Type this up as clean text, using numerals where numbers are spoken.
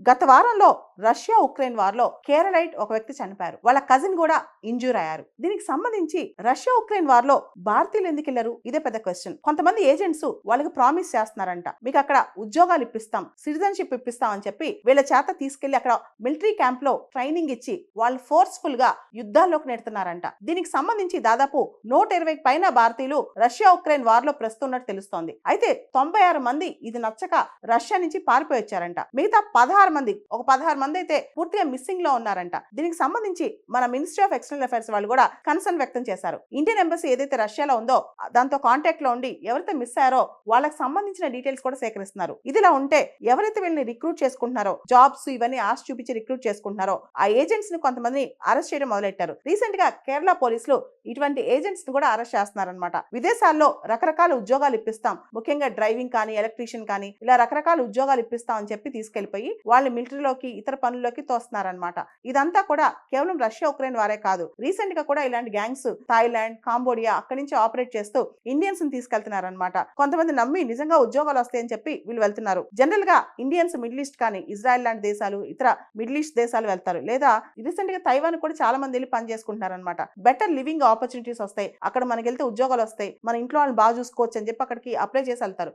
గత వారంలో Russia Ukraine వార్లో Keralite ఒక వ్యక్తి చనిపోయారు. వాళ్ళ కజిన్ కూడా ఇంజూర్ అయ్యారు. దీనికి సంబంధించి రష్యా ఉక్రెయిన్ వార్లో భారతీయులు ఎందుకు వెళ్లారు? ఇదే పెద్ద క్వశ్చన్. కొంతమంది ఏజెంట్స్ వాళ్ళకి ప్రామిస్ చేస్తున్నారంట, మీకు అక్కడ ఉద్యోగాలు ఇప్పిస్తాం, సిటిజన్షిప్ ఇప్పిస్తాం అని చెప్పి వీళ్ళ చేత తీసుకెళ్లి అక్కడ మిలిటరీ క్యాంప్ లో ట్రైనింగ్ ఇచ్చి వాళ్ళు ఫోర్స్ఫుల్ గా యుద్ధాల్లోకి నెడుతున్నారంట. దీనికి సంబంధించి దాదాపు 120 పైన భారతీయులు రష్యా ఉక్రెయిన్ వార్ లో ప్రస్తున్నట్టు తెలుస్తోంది. అయితే 96 మంది ఇది నచ్చక రష్యా నుంచి పారిపోయి వచ్చారంట. మిగతా 16 మంది అయితే పూర్తిగా మిస్సింగ్ లో ఉన్నారంట. దీనికి సంబంధించి మన మినిస్ట్రీ ఆఫ్ ఎక్స్టర్నల్ అఫైర్స్ వాళ్ళు కూడా కన్సర్న్ వ్యక్తం చేశారు. ఇండియన్ ఎంబసీ ఏదైతే రష్యాలో ఉందో దాంతో కాంటాక్ట్ లో ఉండి ఎవరైతే మిస్ అయ్యారో వాళ్ళకి సంబంధించిన డీటెయిల్స్ కూడా సేకరిస్తున్నారు. ఇదిలా ఉంటే ఎవరైతే వీళ్ళని రిక్రూట్ చేసుకుంటున్నారో, జాబ్స్ ఇవన్నీ ఆశ చూపించి రిక్రూట్ చేసుకుంటున్నారో ఆ ఏజెంట్స్ ని కొంతమంది అరెస్ట్ చేయడం మొదలెట్టారు. రీసెంట్ గా కేరళ పోలీసులు ఇటువంటి ఏజెంట్స్ ని కూడా అరెస్ట్ చేస్తున్నారన్నమాట. విదేశాల్లో రకరకాల ఉద్యోగాలు ఇప్పిస్తాం, ముఖ్యంగా డ్రైవింగ్ కానీ ఎలక్ట్రీషియన్ కానీ ఇలా రకరకాల ఉద్యోగాలు ఇప్పిస్తాం అని చెప్పి తీసుకెళ్లిపోయి వాళ్ళు మిలిటరీలోకి ఇతర పనుల్లోకి తోస్తున్నారన్నమాట. ఇదంతా కూడా కేవలం రష్యా ఉక్రెయిన్ వారే కాదు, రీసెంట్ గా కూడా ఇలాంటి గ్యాంగ్స్ థాయిలాండ్, కాంబోడియా అక్కడి నుంచి ఆపరేట్ చేస్తూ ఇండియన్స్ ని తీసుకెళ్తున్నారన్నమాట. కొంతమంది నమ్మి నిజంగా ఉద్యోగాలు వస్తాయని చెప్పి వీళ్ళు వెళ్తున్నారు. జనరల్ గా ఇండియన్స్ మిడిల్ ఈస్ట్ కానీ ఇజ్రాయెల్ లాంటి దేశాలు, ఇతర మిడిల్ ఈస్ట్ దేశాలు వెళ్తారు. లేదా రీసెంట్ గా తైవాన్ కూడా చాలా మంది వెళ్ళి పని చేసుకుంటున్నారు అనమాట. బెటర్ లివింగ్ ఆపర్చునిటీస్ వస్తాయి, అక్కడ మనకి వెళ్తే ఉద్యోగాలు వస్తాయి, మన ఇంట్లో వాళ్ళని బాగా చూసుకోవచ్చు అని చెప్పి అక్కడికి అప్లై చేసి వెళ్తారు.